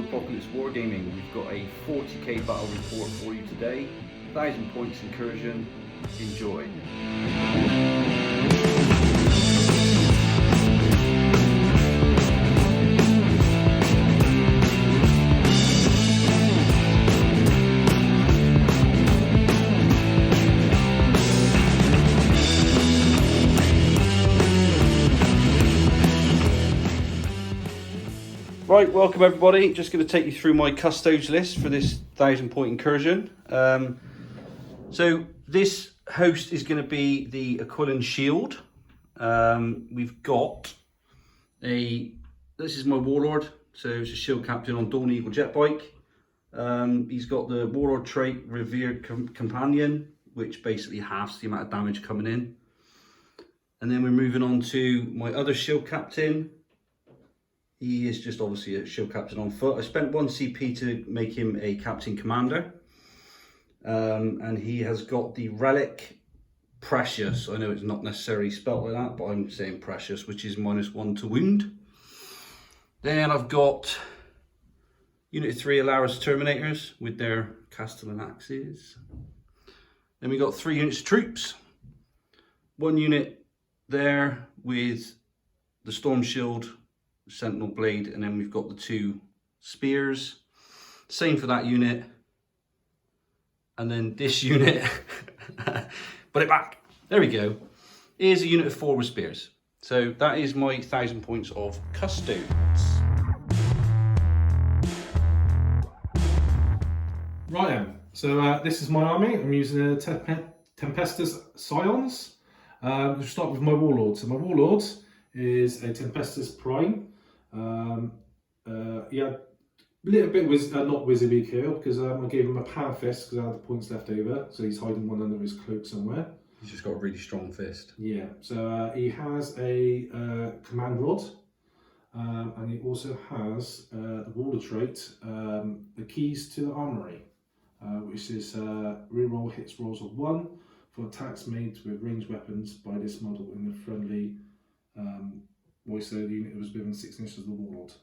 Apocalypse Wargaming. We've got a 40k battle report for you today. 1000 points incursion. Enjoy. Right, welcome everybody. Just going to take you through my Custodes list for this 1000 point incursion. So this host is going to be the Aquilin Shield. We've got this is my Warlord, so it's a Shield Captain on Dawn Eagle jet bike. He's got the Warlord trait Revered Companion, which basically halves the amount of damage coming in. And then we're moving on to my other Shield Captain. He is just obviously a Shield Captain on foot. I spent 1 CP to make him a Captain Commander. And he has got the Relic Precious. I know it's not necessarily spelt like that, but I'm saying Precious, which is -1 to wound. Then I've got Unit 3 Alaris Terminators with their Castellan axes. Then we got 3 units of troops. 1 unit there with the Storm Shield, Sentinel Blade, and then we've got the 2 spears. Same for that unit. And then this unit, put it back. There we go. Here's a unit of 4 with spears. So that is my 1000 points of Custodes. Right then, so this is my army. I'm using a Tempestus Scions. We'll start with my Warlord. So my Warlord is a Tempestus Prime. He had a little bit not wizardry kill because I gave him a power fist because I had the points left over, so he's hiding one under his cloak somewhere. He's just got a really strong fist. Yeah, so he has a command rod, and he also has the Warlord trait, the keys to the armory, which is reroll hits rolls of 1 for attacks made with ranged weapons by this model in the friendly voice. So the unit was within 6 inches of the Warlord.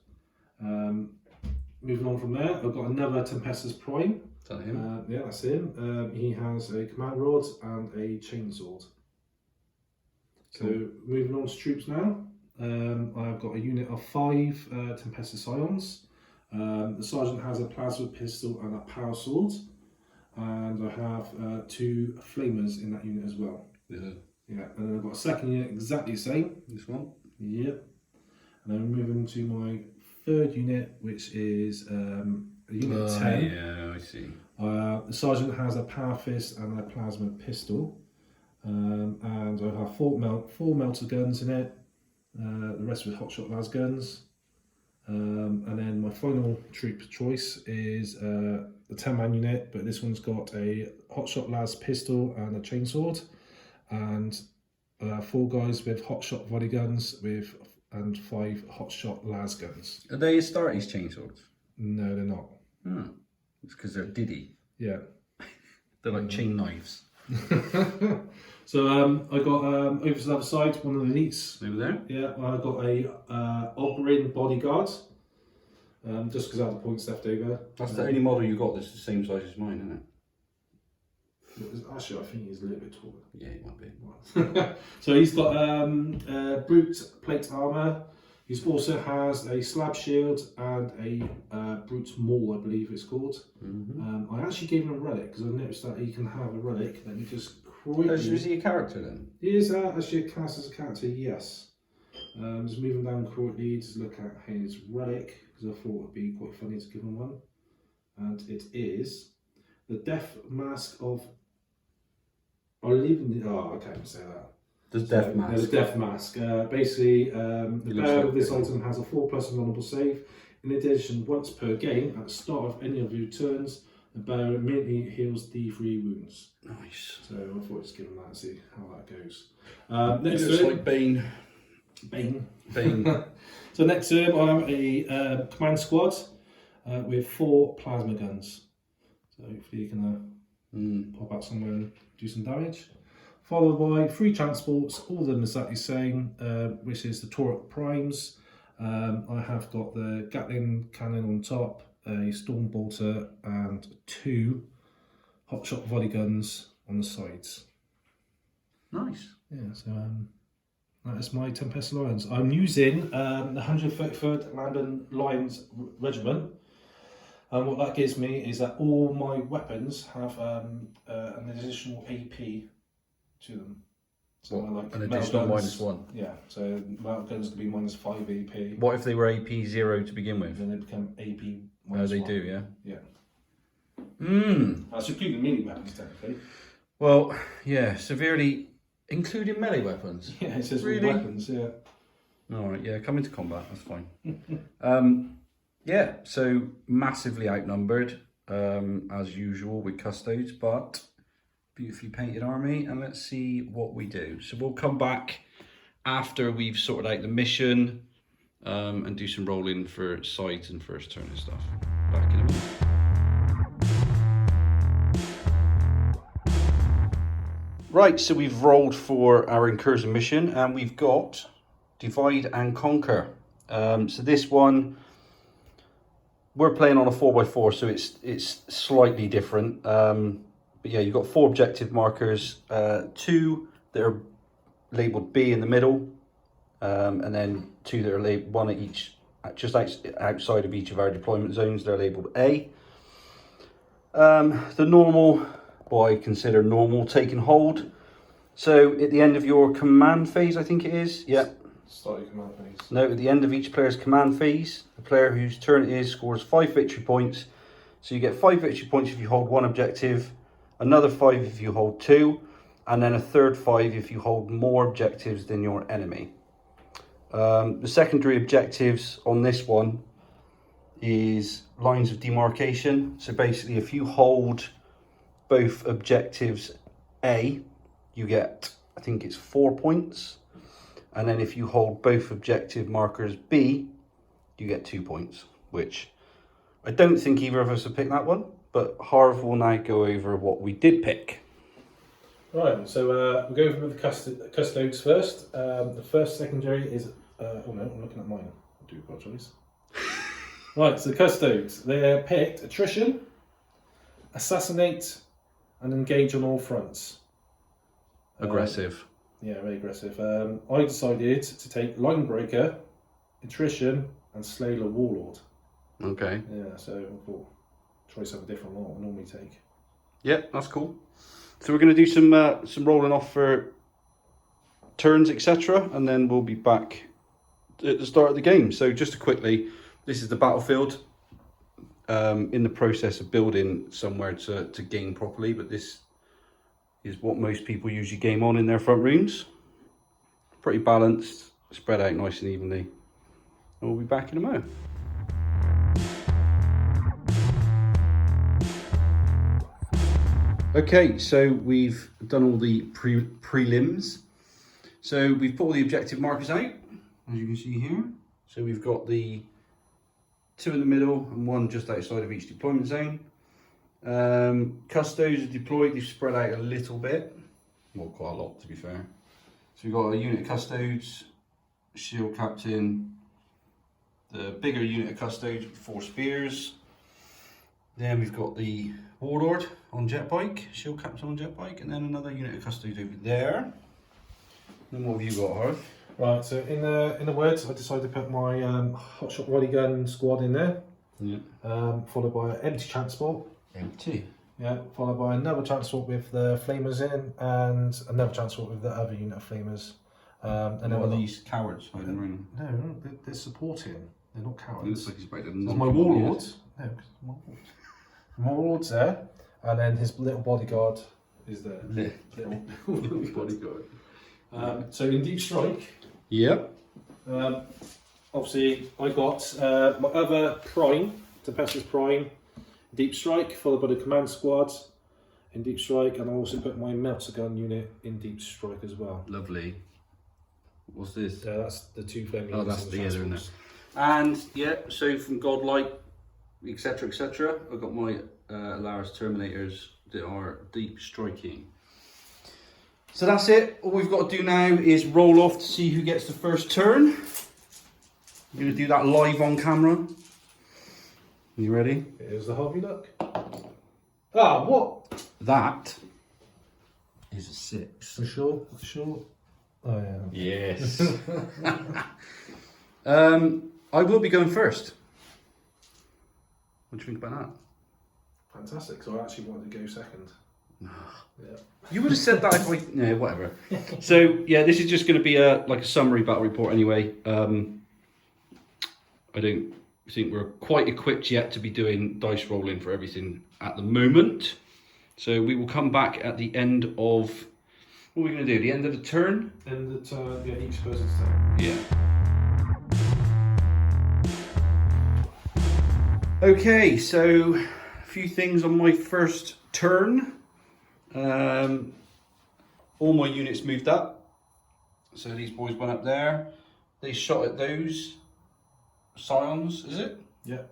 Moving on from there, I've got another Tempestus Prime. Is that him? Yeah, that's him. He has a command rod and a chainsword. So moving on to troops now. I've got a unit of 5 Tempestus Scions. The sergeant has a plasma pistol and a power sword. And I have 2 flamers in that unit as well. Yeah, and then I've got a second unit exactly the same. this one? Yep. And then we're moving to my 3rd unit, which is a unit 10. Yeah, I see. The sergeant has a power fist and a plasma pistol. And I have 4 melter guns in it. The rest with hotshot las guns. And then my final troop choice is the 10-man unit, but this one's got a hotshot las pistol and a chainsword. And 4 guys with hotshot volley guns and 5 hotshot las guns. Are they Astartes chainswords? No, they're not. Oh, it's because they're Diddy. Yeah. They're like chain knives. So I got over to the other side, one of the elites. Over there? Yeah, I got a Ogrin bodyguard. Just because I have the points left over. That's the only model you got that's the same size as mine, isn't it? Actually, I think he's a little bit taller. Yeah, he might be. So he's got brute plate armor. He also has a slab shield and a brute maul, I believe it's called. I actually gave him a relic because I noticed that he can have a relic. Let me just quickly. Is he a character then? He is actually a class as a character, yes. Just moving down quickly to look at his relic because I thought it would be quite funny to give him one. And it is the Death Mask of. I can't say that. The Death Mask. The Death Mask. Basically, the bearer of this item has a 4+ invulnerable save. In addition, once per game, at the start of any of your turns, the bearer immediately heals D3 wounds. Nice. So I thought just give him that and see how that goes. Next it looks like Bane. Bane. So next turn, I have a command squad with 4 plasma guns. So hopefully you can pop out somewhere and do some damage. Followed by 3 transports, all of them exactly the same, which is the Taurus Primes. I have got the Gatling cannon on top, a storm bolter, and 2 hotshot volley guns on the sides. Nice. Yeah, so that is my Tempestus Scions. I'm using the 133rd London Lions Regiment. And what that gives me is that all my weapons have an additional AP to them. So like an additional -1. Yeah, so metal guns could be -5 AP. What if they were AP 0 to begin with? Then they become AP Oh, they -1. do, yeah. Yeah. That's including melee weapons, technically. Well, yeah, severely, including melee weapons. Yeah, it says Really? all weapons, yeah. All right, yeah, come into combat, that's fine. Yeah, so massively outnumbered, as usual with Custodes, but beautifully painted army, and let's see what we do. So we'll come back after we've sorted out the mission, and do some rolling for sides and first turn and stuff. Back in a minute. Right, so we've rolled for our incursion mission, and we've got Divide and Conquer. So this one, we're playing on a 4x4, so it's slightly different. But yeah, you've got 4 objective markers, 2 that are labelled B in the middle, and then 2 that are labelled, 1 at each, just outside of each of our deployment zones, they're labelled A. The normal, what I consider normal, take and hold. So at the end of your command phase, I think it is, yeah. Start your command phase. No, at the end of each player's command phase, the player whose turn it is scores 5 victory points. So you get 5 victory points if you hold 1 objective, another 5 if you hold 2, and then a third 5 if you hold more objectives than your enemy. The secondary objectives on this one is lines of demarcation. So basically, if you hold both objectives A, you get, I think it's 4 points. And then if you hold both objective markers B, you get 2 points, which I don't think either of us have picked that one, but Harv will now go over what we did pick. Right, so we'll go over with the Custodes first. The first secondary is, oh no, I'm looking at mine. I do apologise. Right, so the Custodes, they're picked attrition, assassinate, and engage on all fronts. Aggressive. Yeah, very aggressive. I decided to take line breaker, attrition, and slay the warlord. Okay. Yeah, so I thought try something different than what I normally take. Yep, that's cool. So we're going to do some rolling off for turns, etc., and then we'll be back at the start of the game. So just to quickly, this is the battlefield. In the process of building somewhere to game properly, but this is what most people usually game on in their front rooms. Pretty balanced, spread out nice and evenly. And we'll be back in a moment. Okay, so we've done all the prelims. So we've put all the objective markers out, as you can see here. So we've got the 2 in the middle and 1 just outside of each deployment zone. Custodes are deployed, they've spread out a little bit. Well, quite a lot to be fair. So we've got a unit of Custodes, shield captain, the bigger unit of Custodes with 4 spears. Then we've got the warlord on jet bike, shield captain on jet bike, and then another unit of Custodes over there. Then what have you got, Harv? Right, so in the woods, I decided to put my hotshot volley gun squad in there. Yeah. Followed by an empty transport. Empty. Yeah, followed by another transport with the flamers in, and another transport with the other unit of flamers. And then what are these cowards hiding around? No, they're supporting. They're not cowards. It looks like he's about to There's knock my him on the warlord. No, because my warlord. My warlord's there, and then his little bodyguard is there. Little bodyguard. So in deep strike. Yep. Obviously, I got my other prime, Tempestus Prime, deep strike, followed by the command squad in deep strike, and I also put my melter gun unit in deep strike as well. Lovely. What's this? That's the 2 flame units. Oh, that's the other, isn't it? And yeah, so from Godlight, etc., etc., I've got my Alaris Terminators that are deep striking. So that's it. All we've got to do now is roll off to see who gets the first turn. I'm going to do that live on camera. You ready? Here's the Harvey look. Ah, what? That is a 6. For sure, for sure. Oh yeah. Yes. I will be going first. What do you think about that? Fantastic. So I actually wanted to go second. Yeah. You would have said that if I... No, whatever. So, yeah, this is just going to be a summary battle report anyway. I don't think we're quite equipped yet to be doing dice rolling for everything at the moment. So we will come back at the end of... What are we going to do? The end of the turn? End of the turn, yeah, each person's turn. Yeah. Okay, so a few things on my first turn. All my units moved up. So these boys went up there. They shot at those Scions, is it? Yeah.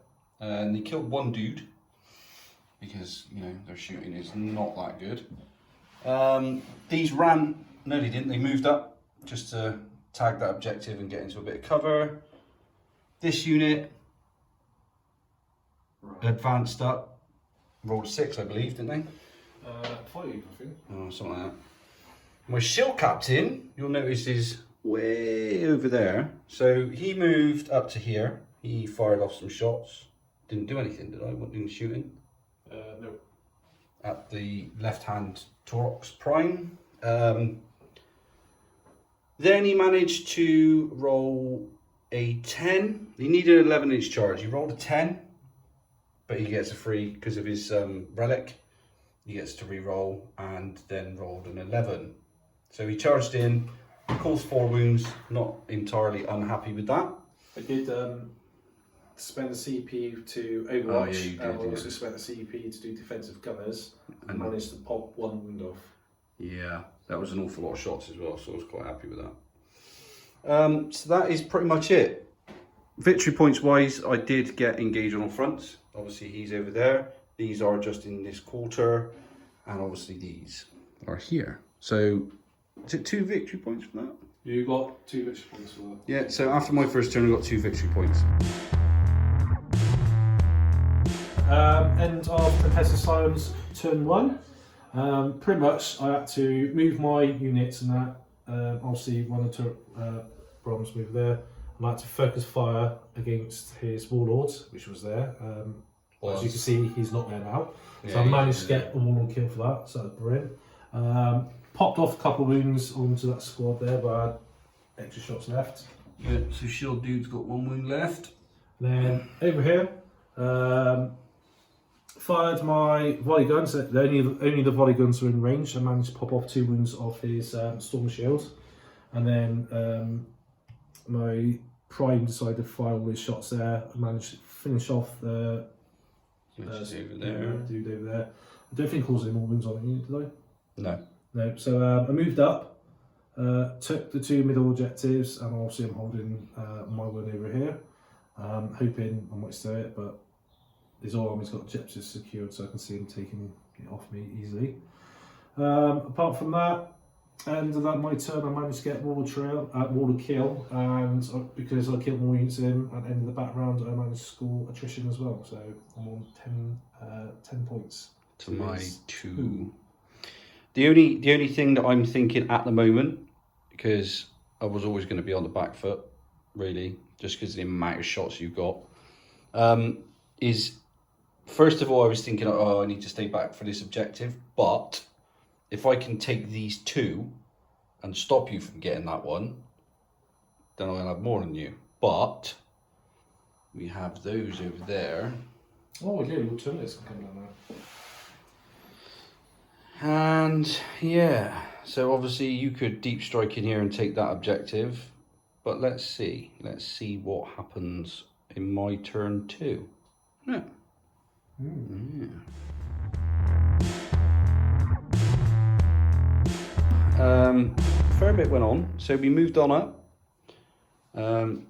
And they killed one dude because, you know, their shooting is not that good. These ran, no they didn't, they moved up just to tag that objective and get into a bit of cover. This unit advanced up, rolled a 6 I believe, didn't they? 5 I think. Oh, something like that. My shield captain, you'll notice, is way over there. So he moved up to here. He fired off some shots. Didn't do anything, did I? Wasn't doing shooting. No. At the left-hand Torox Prime. Then he managed to roll a 10. He needed an 11-inch charge. He rolled a 10, but he gets a free because of his relic. He gets to re-roll and then rolled an 11. So he charged in, caused 4 wounds, not entirely unhappy with that. I did spend the CP to Overwatch, Oh, yeah, you did, and I yeah. also spent the CP to do defensive gunners and managed to pop 1 wound off. Yeah, that was an awful lot of shots as well, so I was quite happy with that. So that is pretty much it. Victory points wise, I did get engaged on all fronts. Obviously he's over there. These are just in this quarter, and obviously these are here. So, is it 2 victory points from that? You got 2 victory points for that. Yeah, so after my first turn I got 2 victory points. End of Tempestus Scions turn 1. Pretty much I had to move my units and that. Obviously one of the Brahms moved there. And I had to focus fire against his warlords, which was there. As you can see, he's not there now. Yeah, So I managed to get a warlord kill for that, so that's brilliant. Popped off a couple of wounds onto that squad there, but I had extra shots left. Yeah, so shield dude's got 1 wound left. Then over here, fired my volley guns. Only the volley guns were in range. I managed to pop off 2 wounds off his storm shield, and then my prime decided to fire all his shots there. I managed to finish off the Which is over there. dude over there. I don't think I caused any more wounds on it, did I? No. No. So I moved up, took the 2 middle objectives, and obviously I'm holding my one over here. Hoping I might stay it, but his army's got objectives secured, so I can see him taking it off me easily. Apart from that, and that my turn, I managed to get warlord kill, and because I killed more units in at the end of the back round, I managed to score attrition as well. So I'm on 10 points. To my 2. The only thing that I'm thinking at the moment, because I was always going to be on the back foot, really, just because of the amount of shots you've got, is first of all I was thinking, oh, I need to stay back for this objective, but if I can take these 2 and stop you from getting that one, then I'll have more than you. But we have those over there. Oh yeah, your turn list can come down now. And yeah, so obviously you could deep strike in here and take that objective, but let's see what happens in my turn 2. Yeah. Yeah. Fair bit went on, so we moved on up to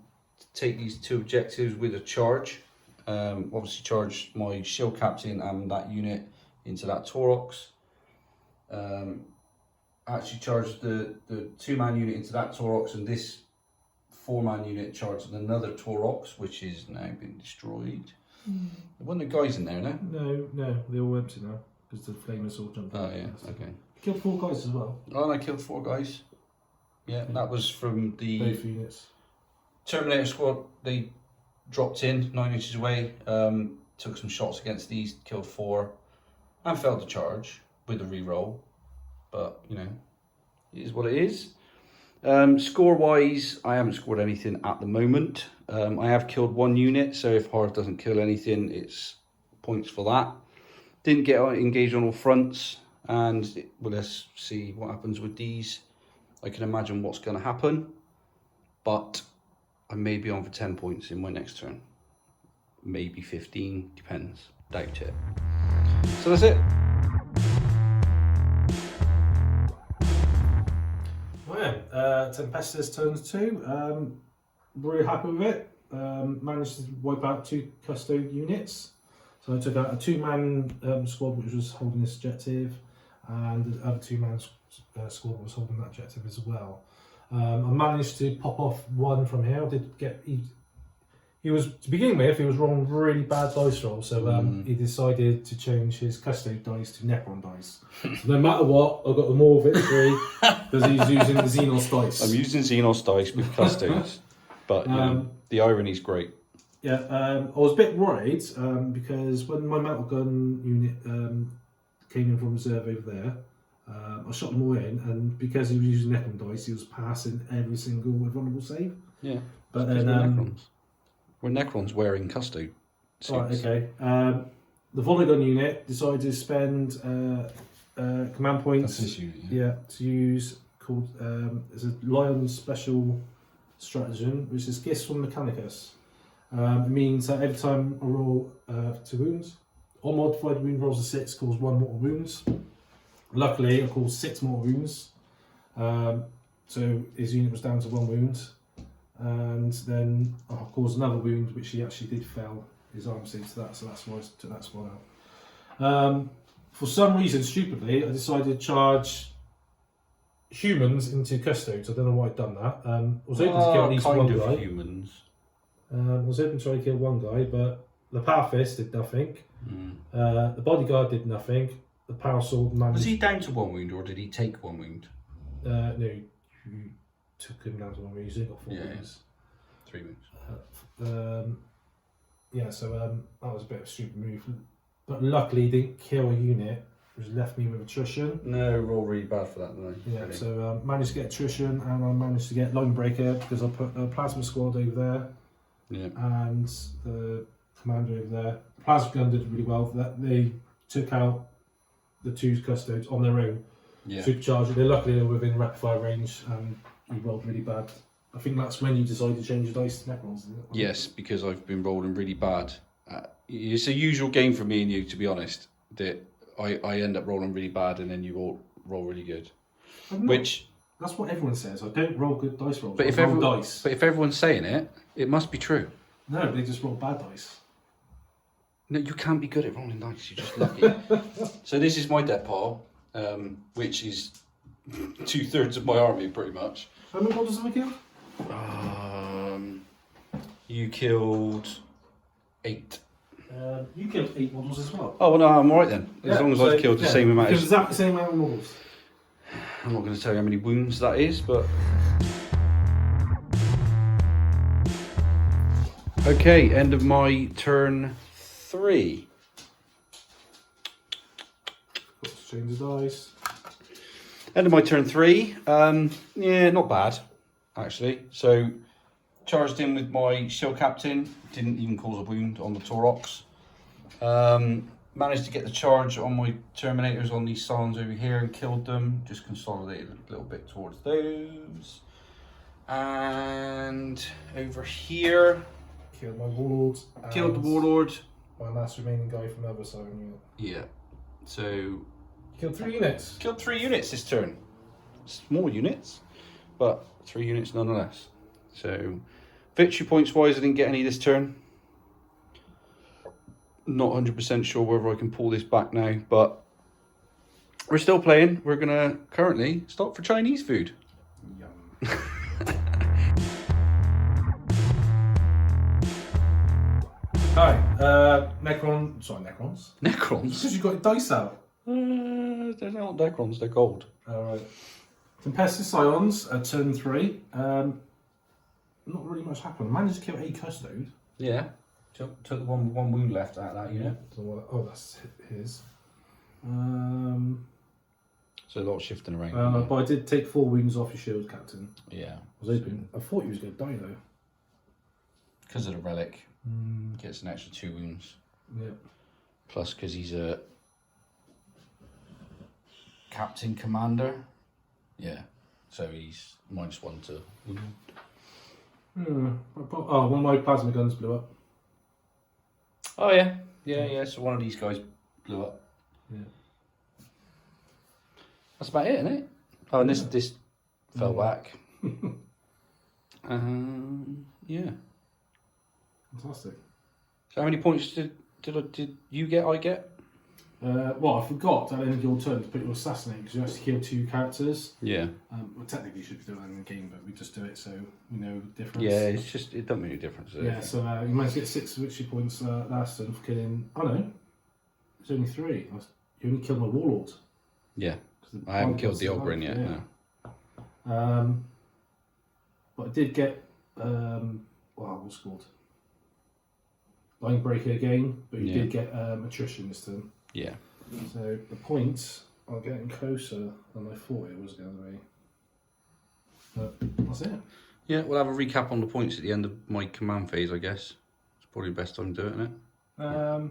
take these 2 objectives with a charge. Obviously charged my shield captain and that unit into that Torox. Actually charged the 2-man unit into that Torox, and this 4-man unit charged another Torox, which is now been destroyed. There weren't no guys in there, no? No, they all empty now because the flamers all jumped out. Oh yeah, okay. Killed 4 guys as well. Oh, and I killed 4 guys. Yeah, that was from the Both units. Terminator squad. They dropped in 9 inches away, took some shots against these, killed 4, and failed to charge with a reroll. But you know, it is what it is. Score wise, I haven't scored anything at the moment. I have killed 1 unit, so if Harv doesn't kill anything, it's points for that. Didn't get engaged on all fronts, and well, let's see what happens with these. I can imagine what's going to happen, but I may be on for 10 points in my next turn. Maybe 15, depends. Doubt it. So that's it. Tempestus turns 2. Really happy with it. Managed to wipe out 2 Custode units. So I took out a 2-man squad which was holding this objective, and the other 2-man squad was holding that objective as well. I managed to pop off 1 from here. I did get. He was, to begin with, he was rolling really bad dice rolls, so he decided to change his Custode dice to Necron dice. So no matter what, I got the more victory because he's using the Xenos dice. I'm using Xenos dice with Custodes, but you know, the irony's great. Yeah, I was a bit worried because when my metal gun unit came in from reserve over there, I shot them all in, and because he was using Necron dice, he was passing every single vulnerable save. Yeah, but then we're Necrons wearing Custode suits. Right, okay. The volley gun unit decided to spend command points. That's his unit, yeah, to use called it's a Lion Special Stratagem, which is Gifts from Mechanicus. It means that every time I roll 2 wounds, or modified wound rolls a 6 cause 1 mortal wounds. Luckily, I caused 6 mortal wounds, so his unit was down to 1 wound. And then I caused another wound, which he actually did fail his arm save to that, so that's why I took that squad out. For some reason, stupidly, I decided to charge humans into Custodes. I don't know why I'd done that. I was hoping to kill at least 1 guy. Humans. I was hoping to try to kill 1 guy, but the Power Fist did nothing. The Bodyguard did nothing. The Power Sword managed... Was he down to 1 wound, or did he take 1 wound? No, he took him down to 1 wound. He's got 4 wounds. 3 wounds. Yeah, so that was a bit of a stupid move. But luckily, he didn't kill a unit, which left me with attrition. No, roll really bad for that, didn't I? Yeah, really. So managed to get attrition, and I managed to get Line Breaker because I put a Plasma Squad over there. Yeah. And the Commander over there. Plasma Gun did really well. That they took out the 2 Custodes on their own. Yeah. Supercharged. Luckily, they were within rapid fire range, and he rolled really bad. I think that's when you decided to change your dice to Necrons, isn't it? Yes, because I've been rolling really bad. It's a usual game for me and you, to be honest, that I end up rolling really bad and then you all roll really good. Which that's what everyone says. I don't roll good dice rolls. But if everyone's saying it, it must be true. No, they just roll bad dice. No, you can't be good at rolling dice. You're just lucky. So this is my death pile, which is 2/3 of my army, pretty much. How many models have I killed? You killed 8. You killed 8 models as well. Oh, well, no, I'm alright then. As long as I've killed the same amount. Exactly the same amount of models. I'm not going to tell you how many wounds that is, but... Okay, end of my turn 3. Got to change the dice. End of my turn 3. Yeah, not bad, actually. So, charged in with my shield captain. Didn't even cause a wound on the Taurox. Managed to get the charge on my Terminators on these Scions over here and killed them. Just consolidated a little bit towards those. And over here... Killed my Warlord. Killed the Warlord. My last remaining guy from the other side unit. Yeah. So... Killed 3 units. Killed 3 units this turn. Small units, but 3 units nonetheless. So, victory points wise, I didn't get any this turn. Not 100% sure whether I can pull this back now, but we're still playing. We're going to currently stop for Chinese food. Yum. Hi, Necrons. Necrons? Because you've got your dice out. They're not Necrons, they're gold. Alright. Tempestus Scions at turn 3. Not really much happened. I managed to kill a Custode. Yeah. Took the one wound left out of that unit. Oh, that's his. So a lot of shifting around. But I did take 4 wounds off your shield, Captain. Yeah. I was hoping. I thought he was going to die though. Because of the relic. Gets an extra 2 wounds. Yeah. Plus because he's a captain commander. Yeah. So he's -1 to wound. Oh, one of my plasma guns blew up. Oh yeah. Yeah. So one of these guys blew up. Yeah. That's about it, isn't it? Oh, and this fell back. Yeah. Fantastic. So how many points did you get? I get? Well, I forgot at the end of your turn to put your assassinate because you have to kill 2 characters. Yeah. Well, technically you should be doing that in the game, but we just do it so we know the difference. Yeah, it doesn't make any difference. Yeah, so you managed to get 6 victory points last turn for killing. Oh no, it's only 3. You only killed my warlord. Yeah. I haven't killed the Ogren yet. Yeah. No. But I did get what's it called? Line breaker again, but you did get attrition this turn. Yeah. So the points are getting closer than I thought it was going to be. But that's it. Yeah, we'll have a recap on the points at the end of my command phase, I guess. It's probably the best time to do it, isn't it?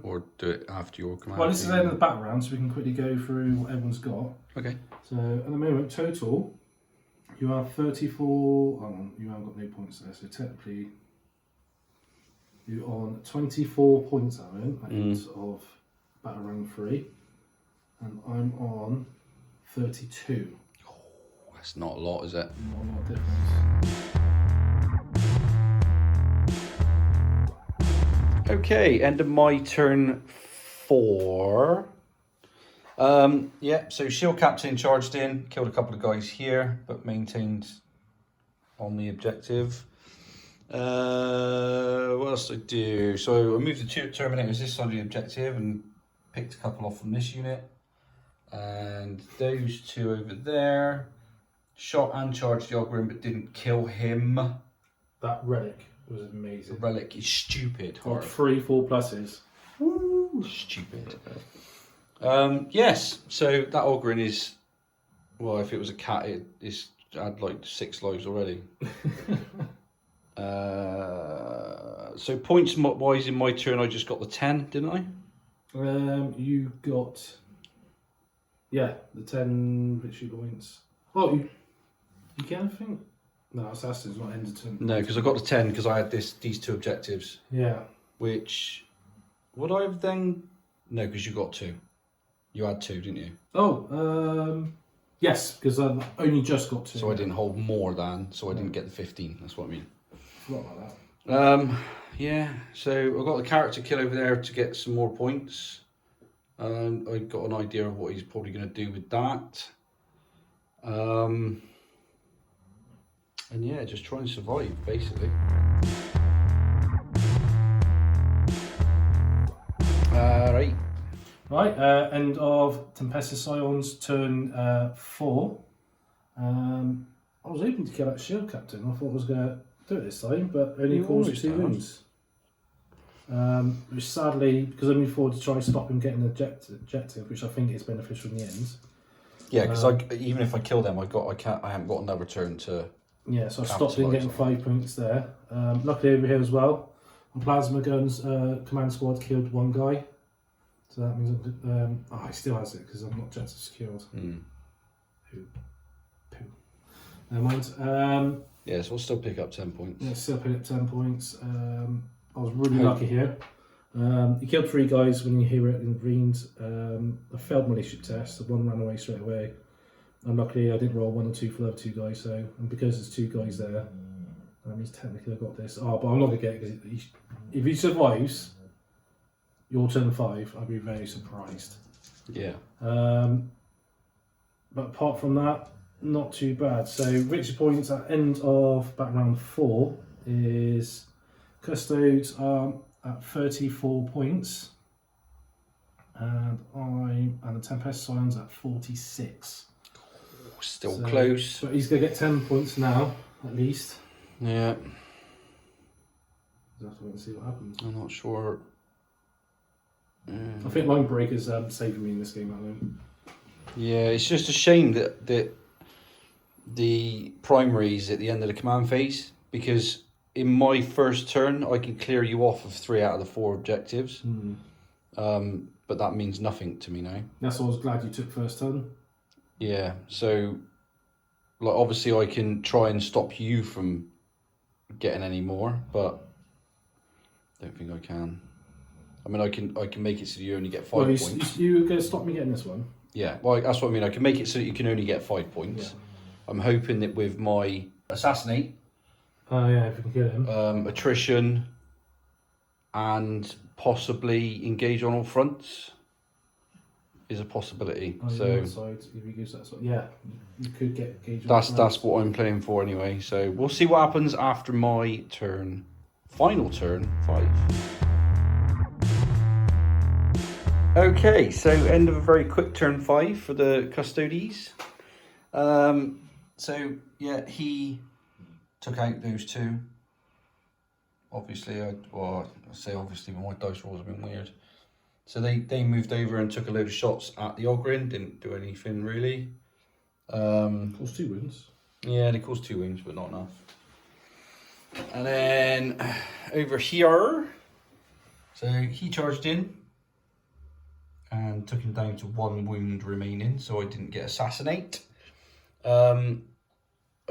Or do it after your command. Well, this is the end of the battle round, so we can quickly go through what everyone's got. Okay. So at the moment, total, you have 34. Hold on, you haven't got no points there, so technically you're on 24 points, Aaron, at the end of battle round 3, and I'm on 32. Oh, that's not a lot, is it? Not a lot of difference. Okay, end of my turn 4. Yeah, so shield captain charged in, killed a couple of guys here, but maintained on the objective. What else did I do? So I moved the 2 Terminators this side of the objective and picked a couple off from this unit. And those 2 over there. Shot and charged the Ogren, but didn't kill him. That relic was amazing. The relic is stupid. Got 3 4 pluses. Woo, stupid. Yes, so that Ogren is, well, if it was a cat, it's had like 6 lives already. So points wise in my turn, I just got the 10, didn't I? You got, the 10 victory points. Oh, you get anything? No, Assassin's not end of turn. No, because I got the 10 because I had these 2 objectives. Yeah. Which, would I have then? No, because you got 2. You had 2, didn't you? Oh, yes, because I've only just got 2. So I didn't hold more than, so I didn't get the 15. That's what I mean. Forgot about that. Yeah, so I got the character kill over there to get some more points. I got an idea of what he's probably going to do with that. And yeah, just try and survive, basically. Right, end of Tempestus Scions, turn 4. I was hoping to kill that shield captain. I thought I was going to do it this time, but only caused 2 wounds. Which sadly, because I moved forward to try and stop him getting ejected, which I think is beneficial in the end. Yeah, because even if I kill them, I haven't got another turn to. Yeah, so I stopped him getting 5 points there. Luckily over here as well, on plasma guns, command squad killed 1 guy. So that means he still has it because I'm not objective secured. Poo. Never mind. Yeah, so I'll still pick up 10 points. Yeah, still pick up 10 points. I was really lucky here. You killed 3 guys when you hear it in greens. I failed my leadership test, so 1 ran away straight away. And luckily I didn't roll 1 or 2 for the other 2 guys, so and because there's 2 guys there, that means technically I got this. Oh, but I'm not going to get it because if he survives your turn 5, I'd be very surprised. Yeah. But apart from that, not too bad. So victory points at end of back round 4 is Custodes. at 34 points. And the Tempestus Scions at 46. Still close. But he's going to get 10 points now, at least. Yeah. We'll have to wait and see what happens. I'm not sure. I think Line Break is saving me in this game at the moment. Yeah, it's just a shame that the primaries at the end of the command phase, because in my first turn I can clear you off of 3 out of the 4 objectives. But that means nothing to me now. That's why I was glad you took first turn. Yeah, so like obviously I can try and stop you from getting any more, but I don't think I can. I mean, I can make it so you only get 5 points. You're going to stop me getting this one? Yeah, well, that's what I mean. I can make it so that you can only get 5 points. Yeah. I'm hoping that with my assassinate, yeah, if you can kill him. attrition, and possibly engage on all fronts is a possibility. So side, if he gives that side, yeah, you could get engaged. that's what I'm playing for anyway. So we'll see what happens after my turn, final turn 5. Okay, so end of a very quick turn 5 for the Custodes. So yeah, he took out those 2. Obviously, I say obviously, but my dice rolls have been weird. So they moved over and took a load of shots at the Ogren, didn't do anything really. Caused 2 wounds. Yeah, they caused 2 wounds, but not enough. And then over here, so he charged in and took him down to 1 wound remaining, so I didn't get assassinate. I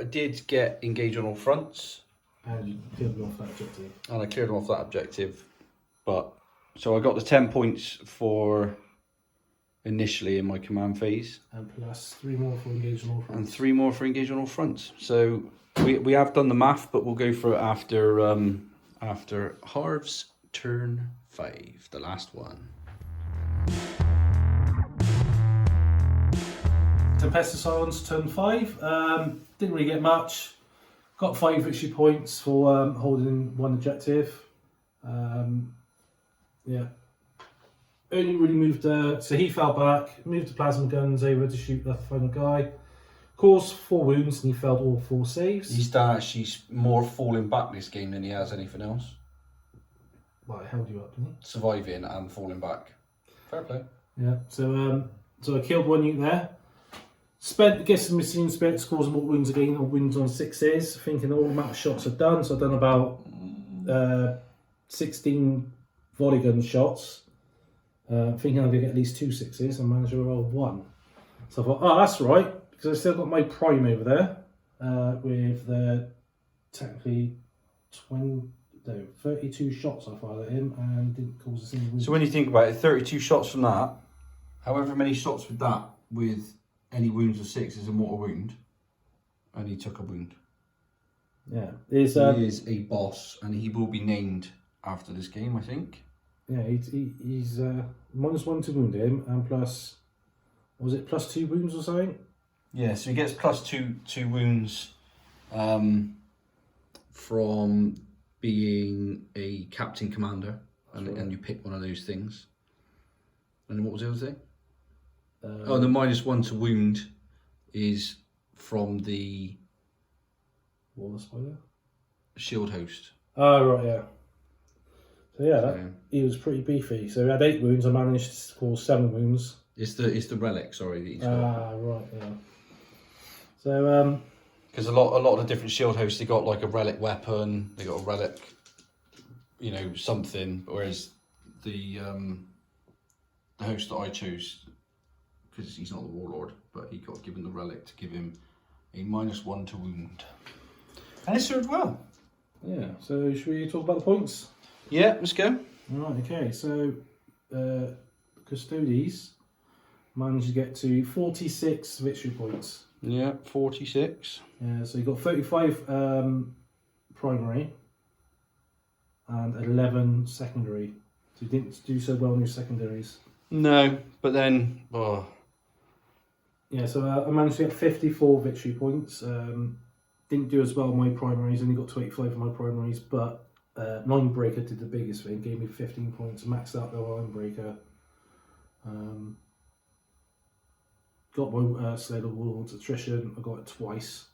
did get engage on all fronts. And you cleared him off that objective. And I cleared him off that objective. But so I got the 10 points for initially in my command phase. And plus 3 more for engage on all fronts. And 3 more for engage on all fronts. So we have done the math, but we'll go for it after Harv's turn 5, the last one. Tempestus Scions turn 5. Didn't really get much. Got 5 victory points for holding 1 objective. Yeah. Only really moved, so he fell back, moved the plasma guns over to shoot the final guy. Caused 4 wounds and he failed all 4 saves. He's done actually more falling back this game than he has anything else. Well, it held you up, didn't he? Surviving and falling back. Fair play. Yeah, so I killed 1 unit there. Spent, get some machine spirits, causing more wounds again, or wounds on 6s, thinking all the amount of shots are done. So I've done about 16 volley gun shots. Thinking I'm going to get at least 2 6s and managed to roll 1. So I thought, oh, that's right, because I still got my prime over there with the technically 32 shots I fired at him and didn't cause a single wound. So when you think about it, 32 shots from that, however many shots with that, with any wounds of 6 is a mortal wound, and he took a wound. Yeah, he is a boss, and he will be named after this game, I think. Yeah, he's -1 to wound him, and plus, was it plus 2 wounds or something? Yeah, so he gets plus two wounds from being a captain commander, and you pick one of those things. And then what was the other thing? The -1 to wound is from the War Spider? shield host. Oh, right, yeah. So yeah, he was pretty beefy. So he had 8 wounds. I managed to cause 7 wounds. It's the relic, sorry, that he's got. Right, yeah. So because a lot of the different shield hosts, they got like a relic weapon, they got a relic, something. Whereas the host that I chose, because he's not the warlord, but he got given the relic to give him a -1 to wound, and it served well. Yeah. So should we talk about the points? Yeah, let's go. Right. Okay. So Custodes managed to get to 46 victory points. Yeah, 46. Yeah. So you got 35 primary and 11 secondary. So you didn't do so well in your secondaries. No, but then, Yeah, so I managed to get 54 victory points. Didn't do as well in my primaries, only got 25 for my primaries, but Line breaker did the biggest thing, gave me 15 points, maxed out the line breaker. Got my Sled of Warlords attrition, I got it twice.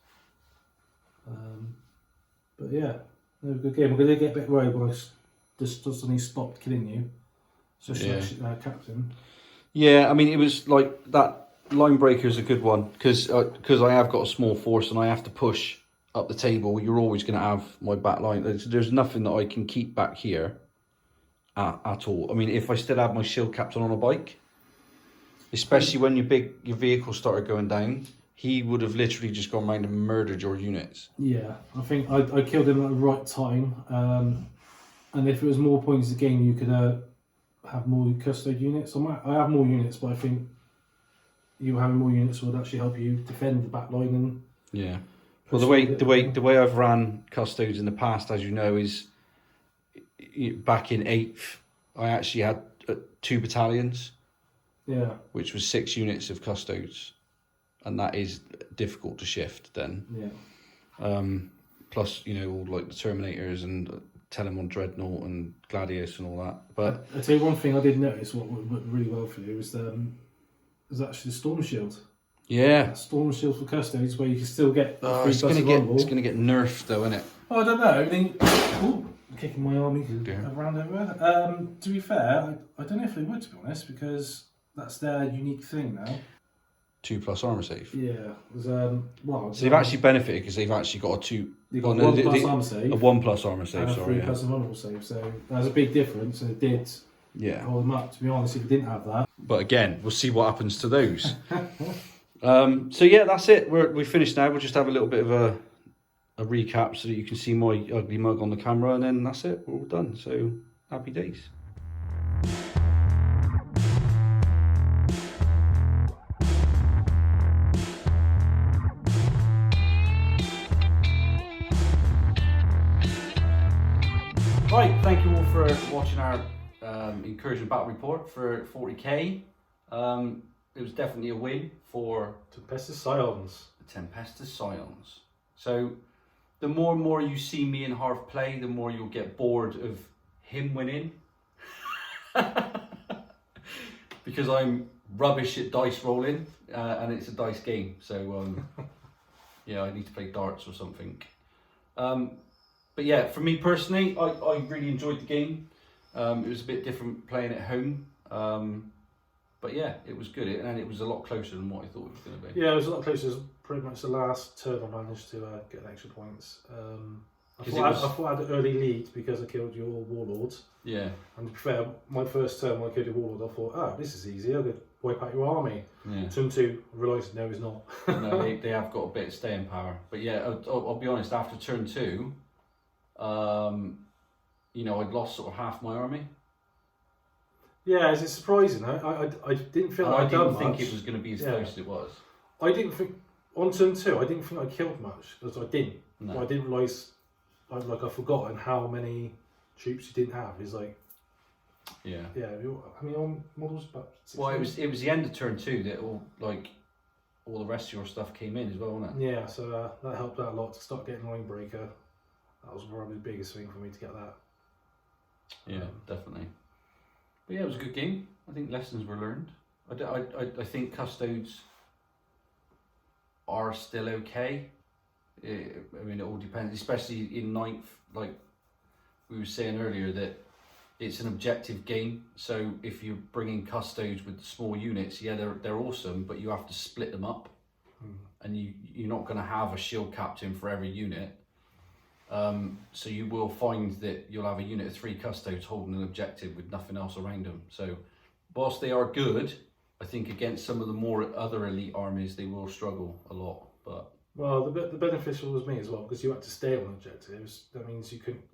But yeah, it was a good game. I'm going to get a bit worried when I just suddenly stopped killing you. So captain. Yeah, I mean, it was like that line breaker is a good one because I have got a small force and I have to push up the table. You're always going to have my back line. There's nothing that I can keep back here at all. I mean, if I still had my shield captain on a bike, especially when your vehicle started going down, he would have literally just gone around and murdered your units. Yeah, I think I killed him at the right time. And if it was more points a game, you could have more custode units. I have more units, but I think you having more units would actually help you defend the back line. And yeah. Well, the way I've ran Custodes in the past, as you know, is back in 8th, I actually had 2 battalions. Yeah. Which was 6 units of Custodes, and that is difficult to shift then. Yeah. Plus, all like the Terminators and Telemon Dreadnought and Gladius and all that. But I'll tell you one thing I did notice what worked really well for you was actually the Storm Shield. Yeah. Storm Shield for Custodes, where you can still get it's going to get nerfed though, isn't it? Oh, I don't know. I mean, I'm kicking my army around over. To be fair, I don't know if they would, to be honest, because that's their unique thing now. 2+ armor save. Yeah. So they've actually benefited because they've actually got a 2. You've got 1+ armor save. A 1+ armor save, and sorry. A 3+ vulnerable save. So that's a big difference, and it did hold them up. To be honest, if you didn't have that. But again, we'll see what happens to those. So yeah, that's it. We're finished now. We'll just have a little bit of a recap so that you can see my ugly mug on the camera, and then that's it. We're all done. So happy days. Right, thank you all for watching our Incursion battle report for 40k. It was definitely a win for Tempestus Scions. Tempestus Scions. So the more and more you see me and Harv play, the more you'll get bored of him winning. Because I'm rubbish at dice rolling, and it's a dice game. So yeah, I need to play darts or something. But yeah, for me personally, I really enjoyed the game. It was a bit different playing at home. But yeah, it was good, and it was a lot closer than what I thought it was going to be. Yeah, it was a lot closer. It was pretty much the last turn I managed to get extra points. I thought I had an early lead because I killed your warlords. Yeah. And to be fair, my first turn when I killed your warlord, I thought, oh, this is easy. I'm going to wipe out your army. Yeah. Turn 2, I realised no, it's not. No, they have got a bit of staying power. But yeah, I'll be honest, after turn 2, I'd lost sort of half my army. Yeah, it's surprising. I didn't feel like I didn't think it was going to be as close as it was. I didn't think on turn 2. I didn't think I killed much because I didn't. No. But I didn't realise. I've forgotten how many troops you didn't have. It's like. Yeah. Yeah. I mean, on models, but. Well, it was the end of turn 2 that all the rest of your stuff came in as well, wasn't it? Yeah. So that helped out a lot to start getting line breaker. That was probably the biggest thing for me to get that. Yeah, definitely. But yeah, it was a good game. I think lessons were learned. I think Custodes are still okay. I mean, it all depends, especially in 9th, like we were saying earlier, that it's an objective game. So if you're bringing Custodes with small units, yeah, they're awesome, but you have to split them up. And you're not going to have a shield captain for every unit. So you will find that you'll have a unit of 3 Custodes holding an objective with nothing else around them. So whilst they are good, I think against some of the more other elite armies, they will struggle a lot. But well, the beneficial was me as well, because you had to stay on objectives. That means you couldn't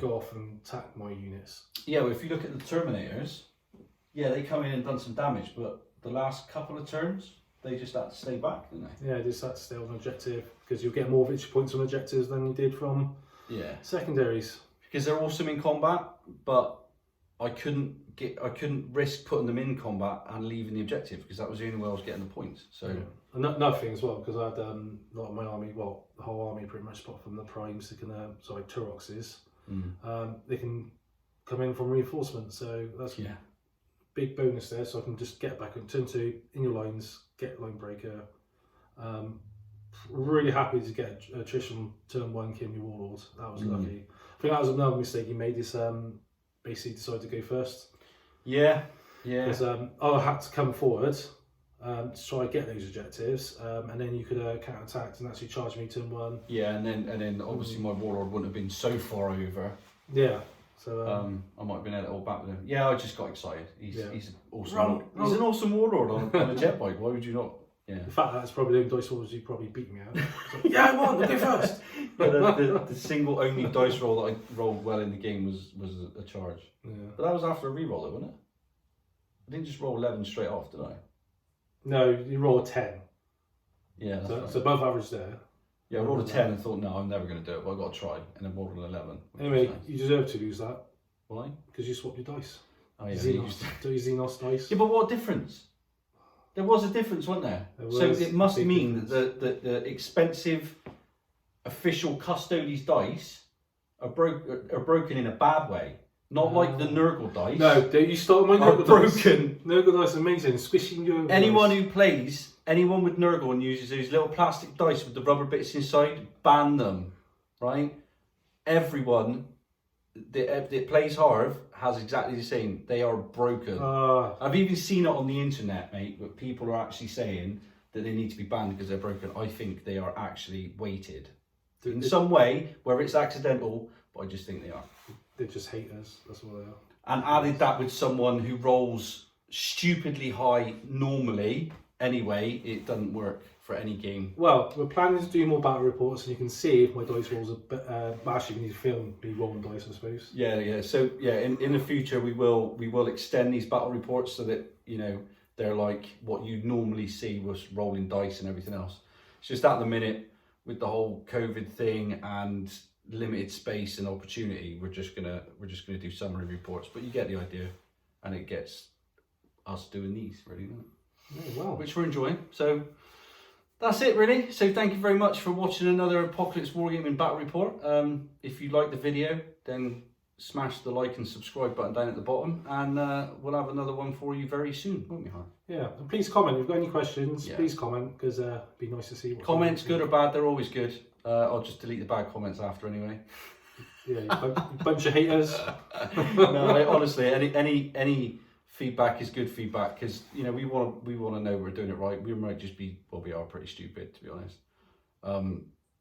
go off and attack my units. Yeah, well, if you look at the Terminators, yeah, they come in and done some damage, but the last couple of turns, they just had to stay back, didn't they? Yeah, they just had to stay on objective, because you'll get more victory points on objectives than you did from secondaries. Because they're awesome in combat, but I couldn't risk putting them in combat and leaving the objective, because that was the only way I was getting the points. So another thing as well, because I had a lot of my army, well, the whole army pretty much apart from the primes, Turoxes. they can come in from reinforcement. So that's big bonus there. So I can just get back and turn 2 in your lines, get line breaker. Really happy to get attrition turn 1 killing your warlord. That was lucky. I think that was another mistake he made. Is basically decided to go first. Yeah. Because I had to come forward to try and get those objectives, and then you could counter-attack and actually charge me turn 1. Yeah, and then obviously my warlord wouldn't have been so far over. Yeah. So I might have been able to hold back with him. Yeah, I just got excited. He's an awesome. He's Roll. an awesome warlord on a jet bike. Why would you not? Yeah. In fact, that's probably the only dice rolls you probably beat me out. Like, yeah, I won. I'll go first. But the single only dice roll that I rolled well in the game was a charge. Yeah. But that was after a reroll, though, wasn't it? I didn't just roll 11 straight off, did I? No, you roll a 10. Yeah, that's right. It's above average there. Yeah, I rolled a 10 and thought, no, I'm never going to do it, but I got to try. And then rolled an 11. Anyway, nice. you deserve to lose that. Why? Because you swapped your dice. Oh, yeah. Xenos dice. Yeah, but what difference? There was a difference, wasn't there? So it must mean that the expensive official Custodes dice are broken in a bad way. Not like the Nurgle dice. No, you stole my Nurgle dice. Broken. Nurgle dice are amazing. Squishing your Anyone who plays, anyone with Nurgle and uses those little plastic dice with the rubber bits inside, ban them, right? Everyone that plays Harv has exactly the same. They are broken. I've even seen it on the internet, mate, where people are actually saying that they need to be banned because they're broken. I think they are actually weighted in some way, whether it's accidental, but I just think they are. They just hate us. That's what they are. And added that with someone who rolls stupidly high normally, anyway, it doesn't work for any game. Well, we're planning to do more battle reports, and you can see if my dice rolls are. Actually, we need to film me rolling dice, I suppose. Yeah. So in the future we will extend these battle reports so that they're like what you normally see with rolling dice and everything else. It's just at the minute with the whole COVID thing and limited space and opportunity, we're just gonna do summary reports, but you get the idea, and it gets us doing these really, which we're enjoying. So that's it really. So thank you very much for watching another Apocalypse Wargaming battle report. If you like the video, then smash the like and subscribe button down at the bottom, and we'll have another one for you very soon, won't we, Harv? Yeah, and please comment if you've got any questions. Please comment, because it'd be nice to see what comments, good or bad, they're always good. I'll just delete the bad comments after anyway. Yeah, you bunch of haters. No, honestly, any feedback is good feedback, because we want to know we're doing it right. We might just be, well, we are pretty stupid, to be honest.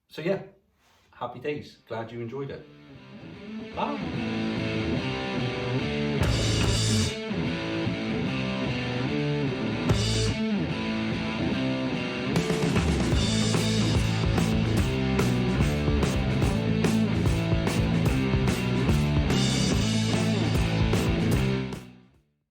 So yeah, happy days. Glad you enjoyed it. Bye.